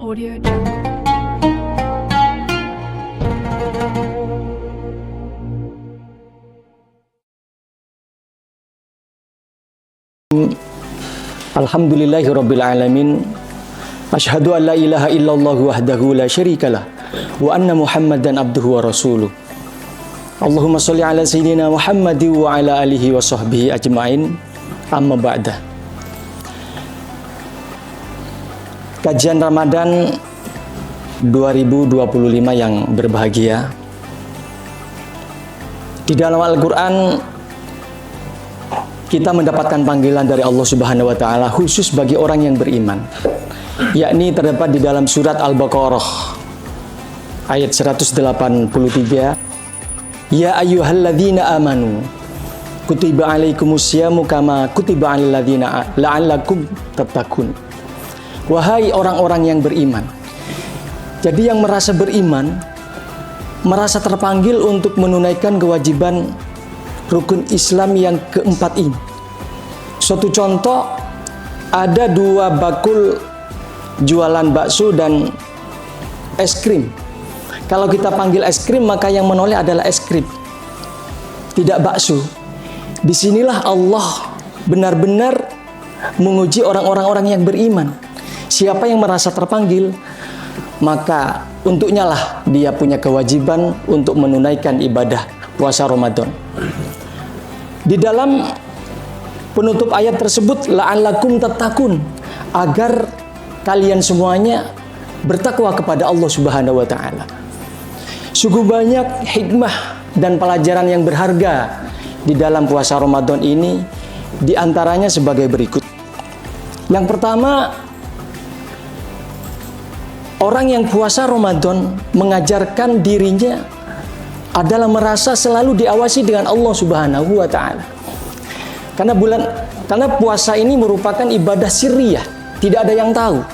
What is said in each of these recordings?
Audio Jungle. Alhamdulillahirabbil alamin. Asyhadu an la ilaha illallah wahdahu la syarikalah wa anna Muhammadan abduhu wa rasuluh. Allahumma sholli ala sayyidina Muhammad wa ala alihi wa sahbihi ajmain. Amma ba'da. Kajian Ramadan 2025 yang berbahagia. Di dalam Al-Qur'an kita mendapatkan panggilan dari Allah Subhanahu wa taala khusus bagi orang yang beriman. Yakni terdapat di dalam surat Al-Baqarah ayat 183. Ya ayyuhalladzina amanu kutiba alaikumusyamu kama kutiba alal ladzina la'allakum tattaqun. Wahai orang-orang yang beriman. Jadi yang merasa beriman, merasa terpanggil untuk menunaikan kewajiban rukun Islam yang keempat ini. Suatu contoh, ada dua bakul jualan bakso dan es krim. Kalau kita panggil es krim, maka yang menoleh adalah es krim, tidak bakso. Disinilah Allah benar-benar menguji orang-orang yang beriman. Siapa yang merasa terpanggil, maka untuknya lah dia punya kewajiban untuk menunaikan ibadah puasa Ramadan. Di dalam penutup ayat tersebut, la'allakum tattaqun, agar kalian semuanya bertakwa kepada Allah Subhanahu wa taala. Sungguh banyak hikmah dan pelajaran yang berharga di dalam puasa Ramadan ini, di antaranya sebagai berikut. Yang pertama, orang yang puasa Ramadan mengajarkan dirinya adalah merasa selalu diawasi dengan Allah Subhanahu wa taala. Karena puasa ini merupakan ibadah sirriyah, tidak ada yang tahu.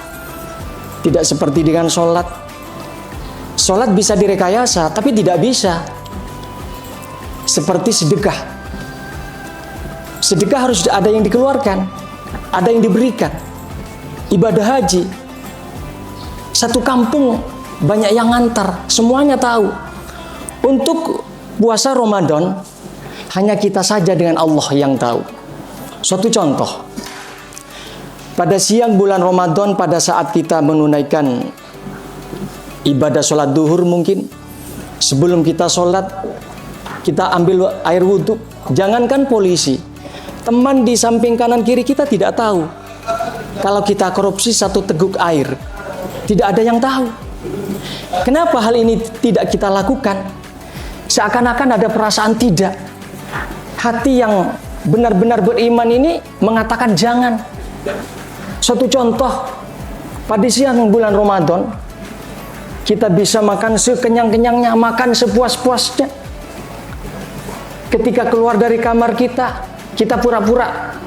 Tidak seperti dengan sholat. Sholat bisa direkayasa, tapi tidak bisa seperti sedekah. Sedekah harus ada yang dikeluarkan, ada yang diberikan. Ibadah haji, satu kampung banyak yang ngantar, semuanya tahu. Untuk puasa Ramadan, hanya kita saja dengan Allah yang tahu. Suatu contoh, pada siang bulan Ramadan, pada saat kita menunaikan ibadah sholat duhur mungkin, sebelum kita sholat, kita ambil air wudhu. Jangankan polisi, teman di samping kanan kiri kita tidak tahu. Kalau kita korupsi satu teguk air, tidak ada yang tahu. Kenapa hal ini tidak kita lakukan? Seakan-akan ada perasaan tidak. Hati yang benar-benar beriman ini mengatakan jangan. Suatu contoh, pada siang bulan Ramadan, kita bisa makan sekenyang-kenyangnya, makan sepuas-puasnya. Ketika keluar dari kamar kita pura-pura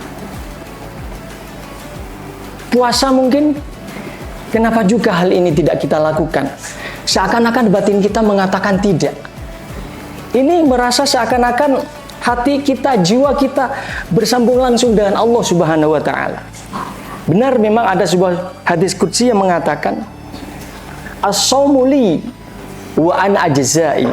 puasa mungkin. Kenapa juga hal ini tidak kita lakukan? Seakan-akan batin kita mengatakan tidak. Ini merasa seakan-akan hati kita, jiwa kita bersambung langsung dengan Allah Subhanahu wa taala. Benar, memang ada sebuah hadis qudsi yang mengatakan, as-shaumu li wa ana ajzai.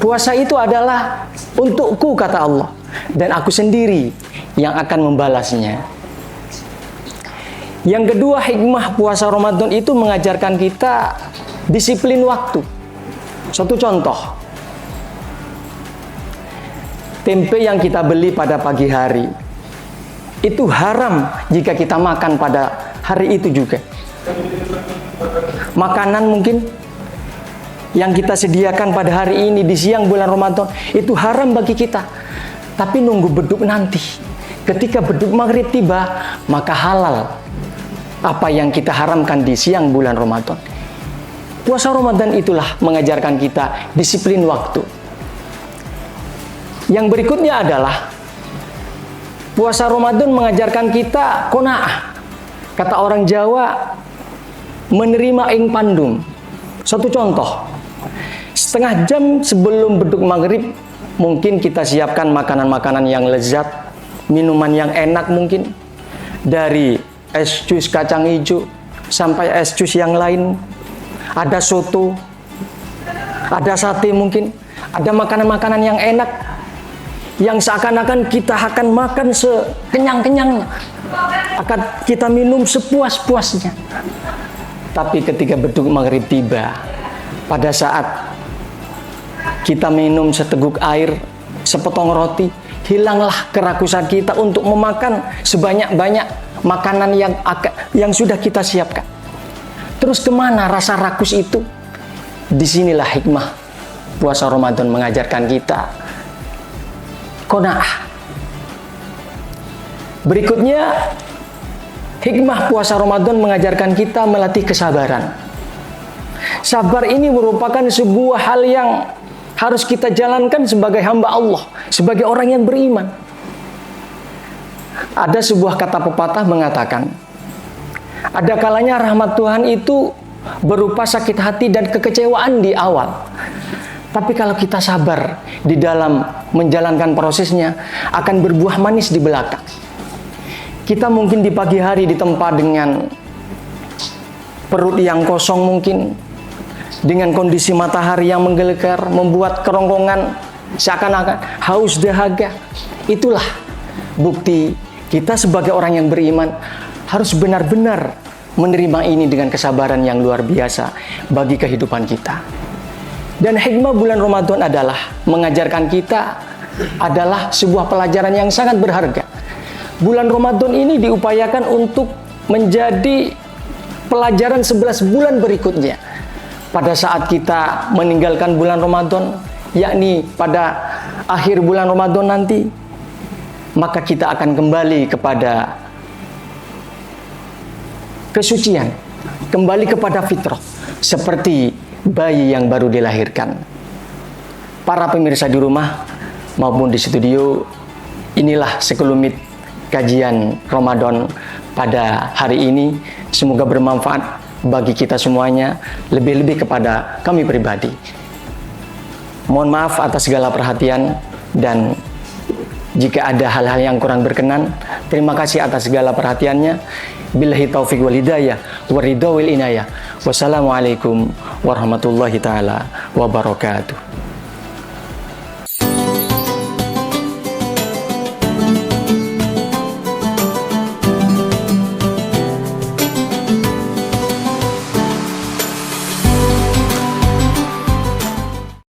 Puasa itu adalah untukku, kata Allah, dan aku sendiri yang akan membalasnya. Yang kedua, hikmah puasa Ramadan itu mengajarkan kita disiplin waktu. Suatu contoh, tempe yang kita beli pada pagi hari itu haram jika kita makan pada hari itu juga. Makanan mungkin yang kita sediakan pada hari ini di siang bulan Ramadan itu haram bagi kita. Tapi nunggu beduk nanti. Ketika beduk maghrib tiba, maka halal apa yang kita haramkan di siang bulan Ramadan. Puasa Ramadan itulah mengajarkan kita disiplin waktu. Yang berikutnya adalah puasa Ramadan mengajarkan kita qanaah. Kata orang Jawa, menerima ing pandum. Suatu contoh, setengah jam sebelum beduk maghrib, mungkin kita siapkan makanan-makanan yang lezat, minuman yang enak mungkin, dari es jus kacang hijau, sampai es jus yang lain, ada soto, ada sate mungkin, ada makanan-makanan yang enak, yang seakan-akan kita akan makan sekenyang-kenyangnya, akan kita minum sepuas-puasnya. Tapi ketika beduk maghrib tiba, pada saat kita minum seteguk air, sepotong roti, hilanglah kerakusan kita untuk memakan sebanyak-banyak makanan yang sudah kita siapkan. Terus kemana rasa rakus itu? Disinilah hikmah puasa Ramadan mengajarkan kita qanaah. Berikutnya, hikmah puasa Ramadan mengajarkan kita melatih kesabaran. Sabar ini merupakan sebuah hal yang harus kita jalankan sebagai hamba Allah, sebagai orang yang beriman. Ada sebuah kata pepatah mengatakan, ada kalanya rahmat Tuhan itu berupa sakit hati dan kekecewaan di awal. Tapi kalau kita sabar di dalam menjalankan prosesnya, akan berbuah manis di belakang. Kita mungkin di pagi hari ditempa dengan perut yang kosong mungkin, dengan kondisi matahari yang menggelegar, membuat kerongkongan seakan-akan haus dahaga. Itulah bukti kita sebagai orang yang beriman harus benar-benar menerima ini dengan kesabaran yang luar biasa bagi kehidupan kita. Dan hikmah bulan Ramadan adalah mengajarkan kita adalah sebuah pelajaran yang sangat berharga. Bulan Ramadan ini diupayakan untuk menjadi pelajaran 11 bulan berikutnya. Pada saat kita meninggalkan bulan Ramadan, yakni pada akhir bulan Ramadan nanti, maka kita akan kembali kepada kesucian, kembali kepada fitrah, seperti bayi yang baru dilahirkan. Para pemirsa di rumah maupun di studio, inilah sekelumit kajian Ramadan pada hari ini. Semoga bermanfaat bagi kita semuanya, lebih-lebih kepada kami pribadi. Mohon maaf atas segala perhatian, dan jika ada hal-hal yang kurang berkenan, terima kasih atas segala perhatiannya. Billahi taufiq wal hidayah wa ridha wal inayah. Wassalamualaikum warahmatullahi taala wabarakatuh.